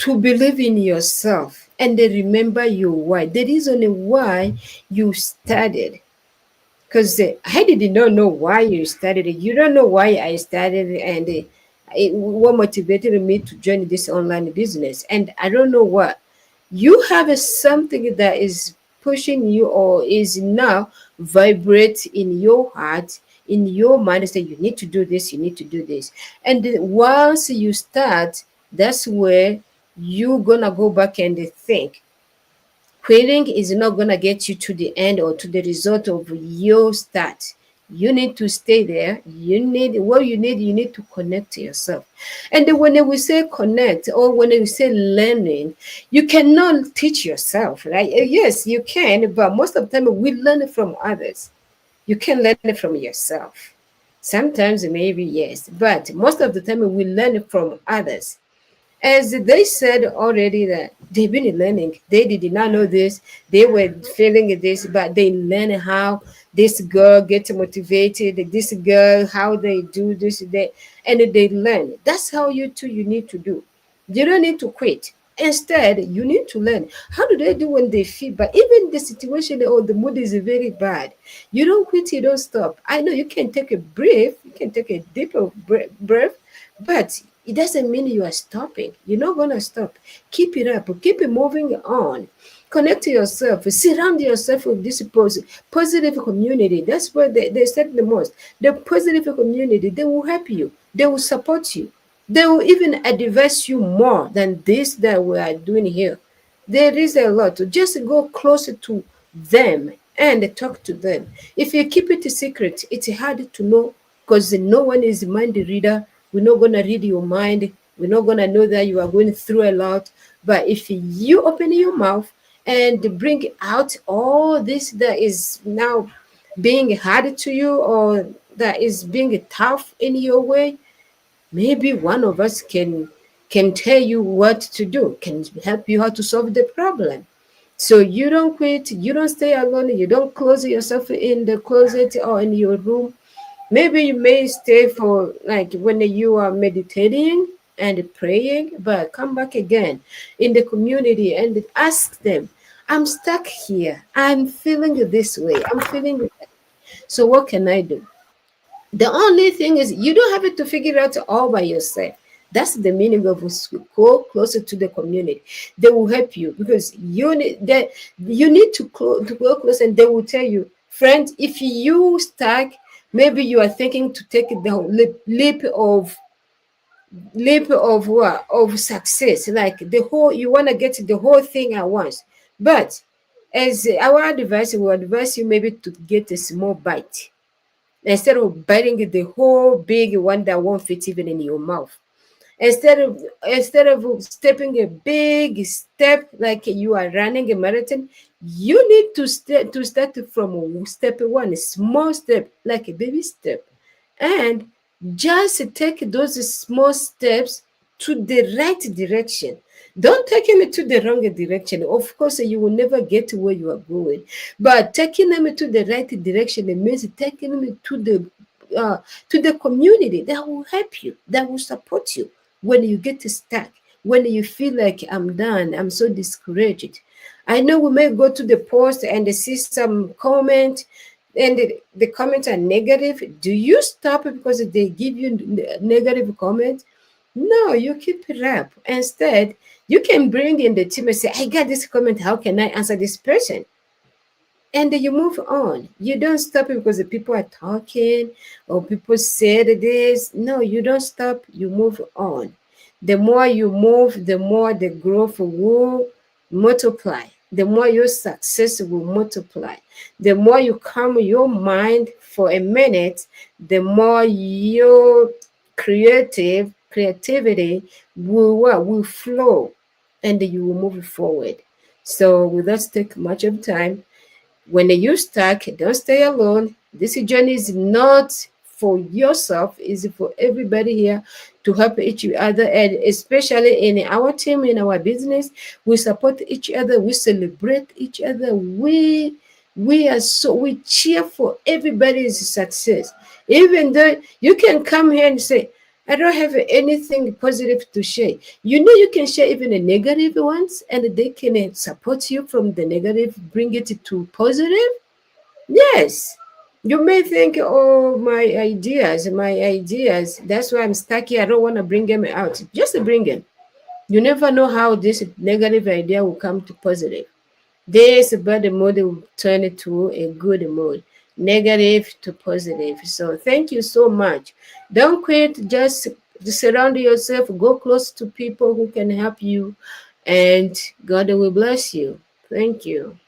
believe in yourself, and then remember your why, the reason why you started. Because I did not know why you started it. You don't know why I started it, and what motivated me to join this online business. And I don't know what you have something that is pushing you or is now vibrate in your heart, in your mind, say you need to do this, you need to do this. And then once you start, that's where you're gonna go back and think. Quitting is not going to get you to the end or to the result of your start. You need to stay there. You need to connect to yourself. And then when we say connect, or when we say learning, you cannot teach yourself, right? Yes, you can, but most of the time we learn it from others. You can learn it from yourself. Sometimes maybe yes, but most of the time we learn it from others. As they said already, that they've been learning, they did not know this, they were feeling this, but they learn how this girl gets motivated, this girl, how they do this, and they learn. That's how you too, you need to do. You don't need to quit. Instead, you need to learn. How do they do when they feel bad? Even the situation or the mood is very bad. You don't quit, you don't stop. I know you can take a breath, you can take a deeper breath, but it doesn't mean you are stopping. You're not going to stop. Keep it up. Keep it moving on. Connect to yourself. Surround yourself with this positive community. That's where they said the most. The positive community, they will help you. They will support you. They will even advise you more than this that we are doing here. There is a lot. Just go closer to them and talk to them. If you keep it a secret, it's hard to know because no one is a mind reader. We're not going to read your mind. We're not going to know that you are going through a lot. But if you open your mouth and bring out all this that is now being hard to you or that is being tough in your way, maybe one of us can tell you what to do, can help you how to solve the problem. So you don't quit, you don't stay alone, you don't close yourself in the closet or in your room. Maybe you may stay for like when you are meditating and praying, but come back again in the community and ask them, I'm stuck here. I'm feeling this way. I'm feeling that. So what can I do? The only thing is you don't have it to figure out all by yourself. That's the meaning of go closer to the community. They will help you because you need to go close, and they will tell you, friends, if you stuck, maybe you are thinking to take the leap of what, of success, like the whole, you want to get the whole thing at once. But as our advice, we advise you maybe to get a small bite instead of biting the whole big one that won't fit even in your mouth. Instead of stepping a big step like you are running a marathon, you need to start from step one, a small step, like a baby step, and just take those small steps to the right direction. Don't take them to the wrong direction. Of course, you will never get to where you are going. But taking them to the right direction, it means taking them to the community that will help you, that will support you when you get stuck, when you feel like I'm done, I'm so discouraged. I know we may go to the post and see some comment, and the comments are negative. Do you stop because they give you negative comments? No, you keep it up. Instead, you can bring in the team and say, I got this comment. How can I answer this person? And you move on. You don't stop because the people are talking or people said this. No, you don't stop. You move on. The more you move, the more the growth will multiply. the more your success will multiply. The more you calm your mind for a minute, the more your creativity will flow, and you will move forward. So without take much of time, when you stuck, don't stay alone. This journey is not for yourself, it's for everybody here to help each other. And especially in our team, in our business, we support each other, we celebrate each other, we cheer for everybody's success. Even though you can come here and say, I don't have anything positive to share. You know, you can share even the negative ones, and they can support you from the negative, bring it to positive. Yes. You may think, oh, my ideas. That's why I'm stuck here. I don't want to bring them out. Just bring them. You never know how this negative idea will come to positive. This bad mood will turn it to a good mood, negative to positive. So thank you so much. Don't quit. Just surround yourself. Go close to people who can help you, and God will bless you. Thank you.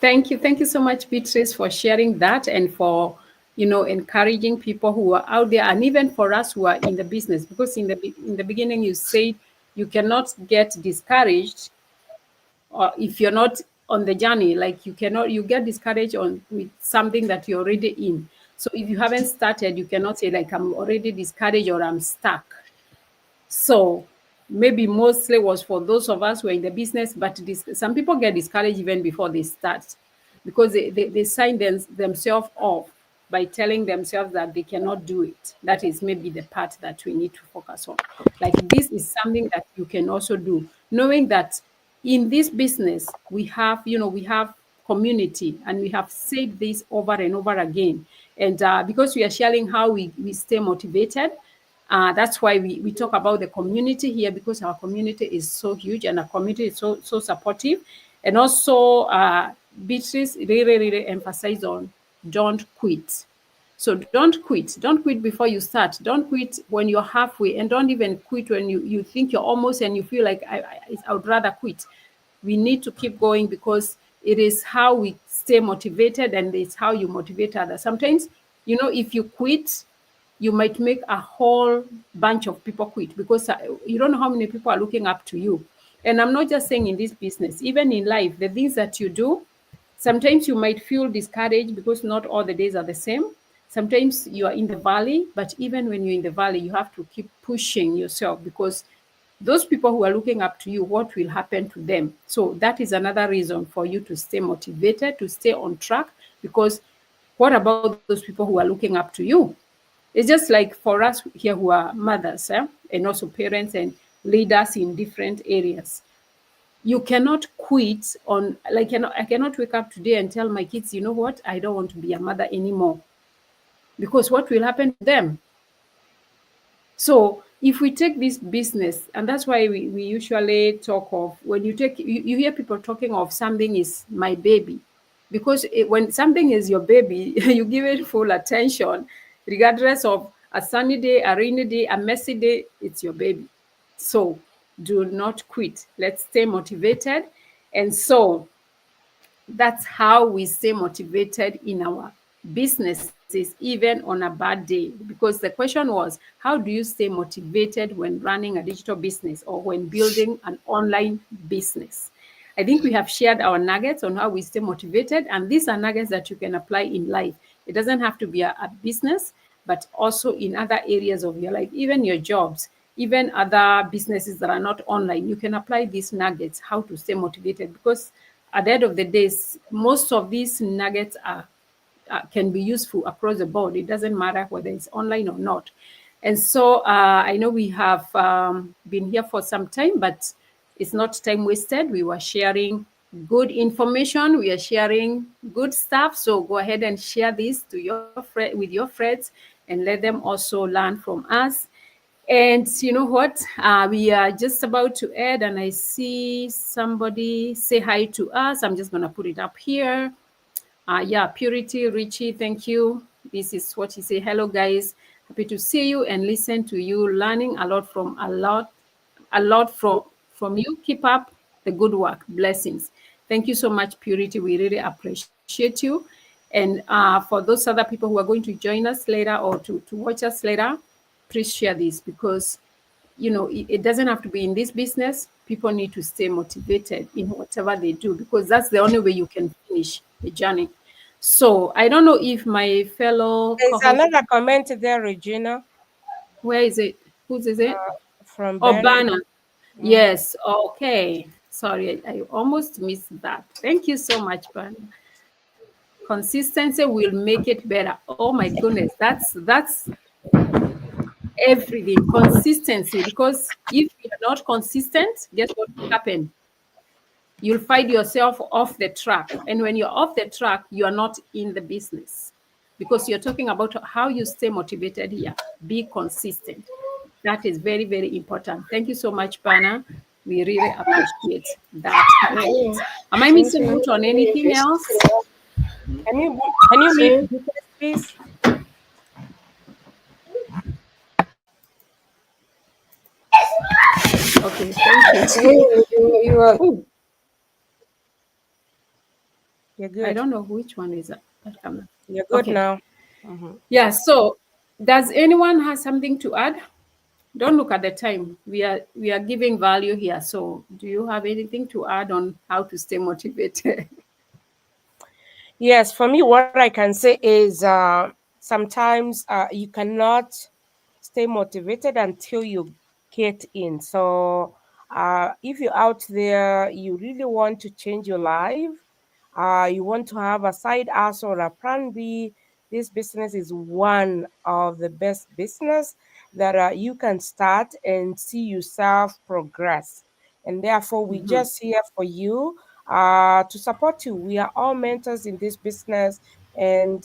Thank you so much, Beatrice, for sharing that and for encouraging people who are out there, and even for us who are in the business. Because in the beginning, you said you cannot get discouraged, or if you're not on the journey, like you get discouraged on with something that you're already in. So if you haven't started, you cannot say like I'm already discouraged or I'm stuck. So maybe mostly was for those of us who are in the business, but some people get discouraged even before they start, because they sign themselves off by telling themselves that they cannot do it. That is maybe the part that we need to focus on. Like, this is something that you can also do, knowing that in this business we have community, and we have said this over and over again. And because we are sharing how we stay motivated, that's why we talk about the community here, because our community is so huge and our community is so supportive. And also, Beatrice really emphasize on don't quit. So don't quit. Don't quit before you start. Don't quit when you're halfway, and don't even quit when you think you're almost and you feel like I would rather quit. We need to keep going, because it is how we stay motivated, and it's how you motivate others. Sometimes, if you quit, you might make a whole bunch of people quit, because you don't know how many people are looking up to you. And I'm not just saying in this business, even in life, the things that you do, sometimes you might feel discouraged because not all the days are the same. Sometimes you are in the valley, but even when you're in the valley, you have to keep pushing yourself, because those people who are looking up to you, what will happen to them? So that is another reason for you to stay motivated, to stay on track, because what about those people who are looking up to you? It's just like for us here who are mothers, and also parents and leaders in different areas. You cannot quit on, like, I cannot wake up today and tell my kids, you know what, I don't want to be a mother anymore, because what will happen to them? So if we take this business, and that's why we usually talk of, when you hear people talking of something is my baby, because when something is your baby, you give it full attention, regardless of a sunny day, a rainy day, a messy day, it's your baby. So do not quit. Let's stay motivated. And so that's how we stay motivated in our businesses, even on a bad day. Because the question was, how do you stay motivated when running a digital business or when building an online business? I think we have shared our nuggets on how we stay motivated, and these are nuggets that you can apply in life. It doesn't have to be a business, but also in other areas of your life, even your jobs, even other businesses that are not online. You can apply these nuggets, how to stay motivated, because at the end of the day, most of these nuggets can be useful across the board. It doesn't matter whether it's online or not. And so I know we have been here for some time, but it's not time wasted. We were sharing good information. We are sharing good stuff. So go ahead and share this to with your friends, and let them also learn from us. And you know what? We are just about to end, and I see somebody say hi to us. I'm just going to put it up here. Yeah, Purity, Richie, thank you. This is what you say. Hello, guys. Happy to see you and listen to you, learning a lot from you. Keep up the good work. Blessings. Thank you so much, Purity. We really appreciate you. And for those other people who are going to join us later or to watch us later, please share this, because it doesn't have to be in this business. People need to stay motivated in whatever they do, because that's the only way you can finish the journey. So I don't know if my fellow There's co-host, another comment there, Regina, where is it? Whose is it? from Oh, Ben. Bana. Yes. Okay. Sorry, I almost missed that. Thank you so much, Bana. Consistency will make it better. Oh my goodness, that's everything. Consistency, because if you're not consistent, guess what will happen? You'll find yourself off the track. And when you're off the track, you are not in the business, because you're talking about how you stay motivated here. Be consistent. That is very, very important. Thank you so much, Bana. We really appreciate that. Right. Am I missing out on anything else? Can you mute Lucas, please? Okay, thank you. You are. You're I good. don't know which one is that. You're good Okay. now. Yeah, so does anyone have something to add? Don't look at the time. We are giving value here. So do you have anything to add on how to stay motivated? Yes, for me, what I can say is sometimes you cannot stay motivated until you get in. So if you're out there, you really want to change your life, you want to have a side hustle or a plan B, this business is one of the best business that you can start and see yourself progress. And therefore, we just here for you to support you. We are all mentors in this business, and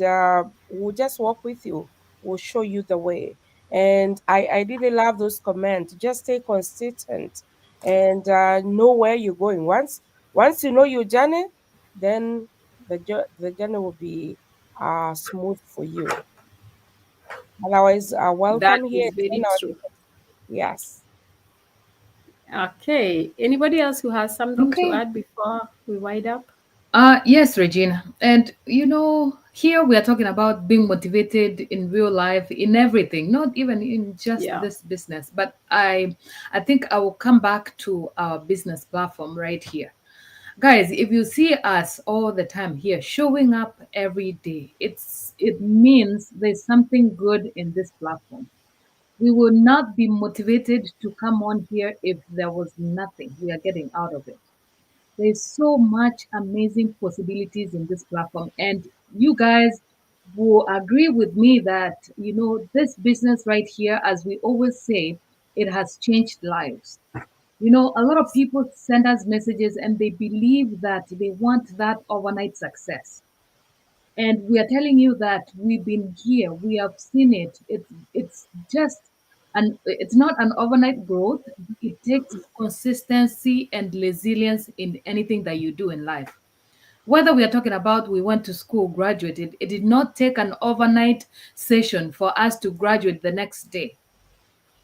we'll just work with you. We'll show you the way. And I really love those comments. Just stay consistent and know where you're going. Once you know your journey, then the journey will be smooth for you. Otherwise, That welcome here. is very true. Yes. Okay. Anybody else who has something to Okay. add before we wind up? Yes, Regina. And here we are talking about being motivated in real life, in everything, not even in just Yeah. this business. But I think I will come back to our business platform right here. Guys, if you see us all the time here showing up every day, it means there's something good in this platform. We will not be motivated to come on here if there was nothing we are getting out of it. There's so much amazing possibilities in this platform. And you guys will agree with me that, this business right here, as we always say, it has changed lives. A lot of people send us messages and they believe that they want that overnight success. And we are telling you that we've been here, we have seen it. It's just it's not an overnight growth. It takes consistency and resilience in anything that you do in life. Whether we are talking about we went to school, graduated, it did not take an overnight session for us to graduate the next day.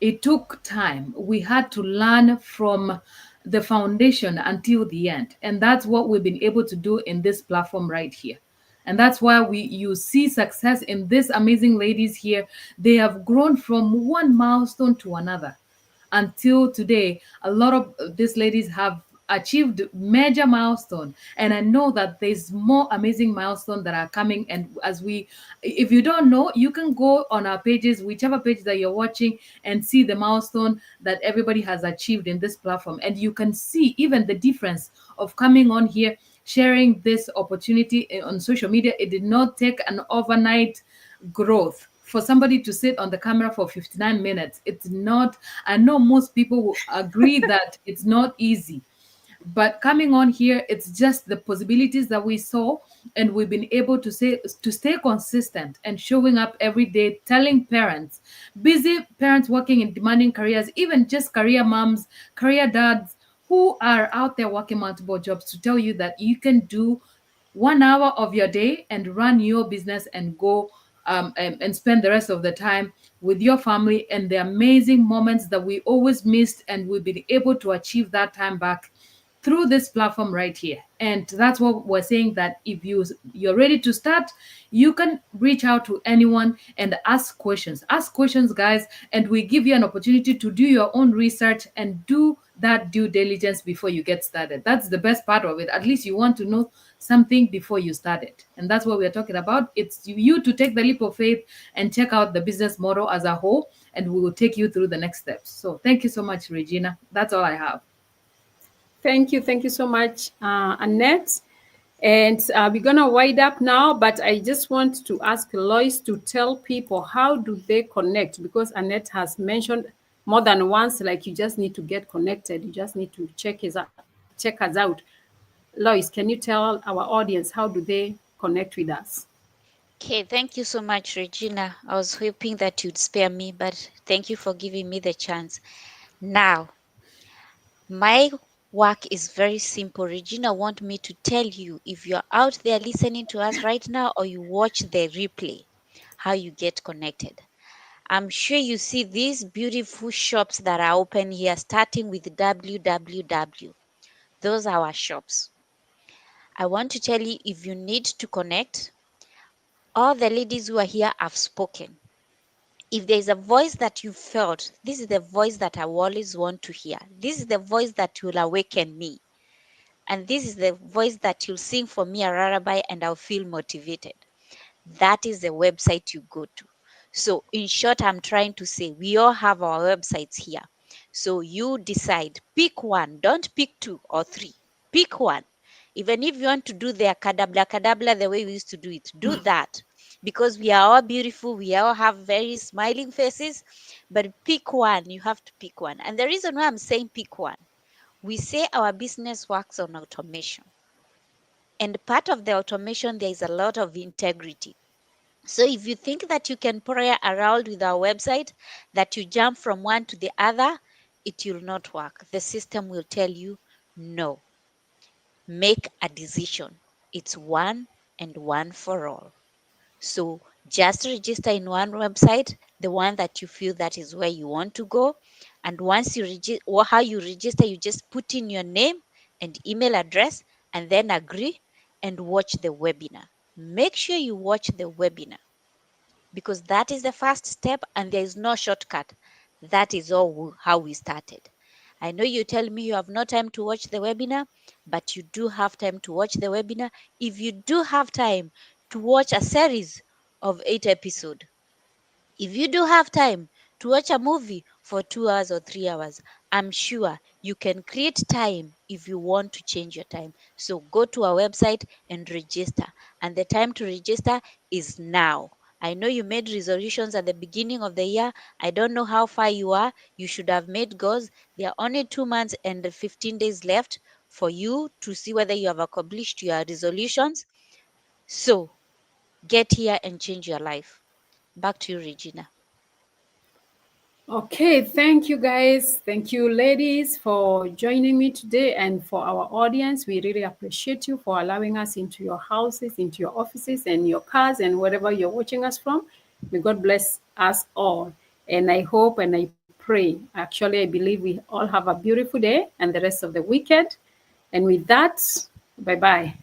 It took time. We had to learn from the foundation until the end. And that's what we've been able to do in this platform right here. And that's why you see success in these amazing ladies here. They have grown from one milestone to another until today. A lot of these ladies have achieved major milestone, and I know that there's more amazing milestone that are coming. And if you don't know, you can go on our pages, whichever page that you're watching, and see the milestone that everybody has achieved in this platform. And you can see even the difference of coming on here, sharing this opportunity on social media. It did not take an overnight growth for somebody to sit on the camera for 59 minutes. It's not, I know most people will agree that it's not easy. But coming on here, it's just the possibilities that we saw, and we've been able to stay consistent and showing up every day, telling parents, busy parents working in demanding careers, even just career moms, career dads who are out there working multiple jobs, to tell you that you can do 1 hour of your day and run your business and go and spend the rest of the time with your family and the amazing moments that we always missed, and we'll be able to achieve that time back through this platform right here. And that's what we're saying, that if you're ready to start, you can reach out to anyone and ask questions. Ask questions, guys, and we give you an opportunity to do your own research and do that due diligence before you get started. That's the best part of it. At least you want to know something before you start it. And that's what we're talking about. It's you to take the leap of faith and check out the business model as a whole, and we will take you through the next steps. So thank you so much, Regina. That's all I have. Thank you so much, Annette. And we're going to wind up now, but I just want to ask Lois to tell people, how do they connect? Because Annette has mentioned more than once, like, you just need to get connected. You just need to check us out. Lois, can you tell our audience, how do they connect with us? Okay, thank you so much, Regina. I was hoping that you'd spare me, but thank you for giving me the chance. Now, my work is very simple. Regina want me to tell you, if you're out there listening to us right now or you watch the replay, how you get connected. I'm sure you see these beautiful shops that are open here, starting with www. Those are our shops. I want to tell you, if you need to connect, all the ladies who are here have spoken. If there's a voice that you felt, this is the voice that I always want to hear. This is the voice that will awaken me. And this is the voice that you'll sing for me a lullaby and I'll feel motivated. That is the website you go to. So in short, I'm trying to say we all have our websites here. So you decide, pick one, don't pick 2 or 3, pick one. Even if you want to do the kadabla the way we used to do it, do that. Because we are all beautiful, we all have very smiling faces, but pick one, you have to pick one. And the reason why I'm saying pick one, we say our business works on automation. And part of the automation, there is a lot of integrity. So if you think that you can play around with our website, that you jump from one to the other, it will not work. The system will tell you, no. Make a decision. It's one and one for all. So just register in one website, the one that you feel that is where you want to go. And once you register, or how you register, you just put in your name and email address and then agree and watch the webinar. Make sure you watch the webinar, because that is the first step and there is no shortcut. That is all how we started. I know you tell me you have no time to watch the webinar, but you do have time to watch the webinar. If you do have time to watch a series of 8 episodes, if you do have time to watch a movie for 2 hours or 3 hours, I'm sure you can create time if you want to change your time. So go to our website and register. And the time to register is now. I know you made resolutions at the beginning of the year. I don't know how far you are. You should have made goals. There are only 2 months and 15 days left for you to see whether you have accomplished your resolutions. So get here and change your life. Back to you, Regina. Okay, thank you guys. Thank you, ladies, for joining me today, and for our audience. We really appreciate you for allowing us into your houses, into your offices, and your cars, and wherever you're watching us from. May God bless us all. And I hope and I pray, actually, I believe we all have a beautiful day and the rest of the weekend. And with that, bye-bye.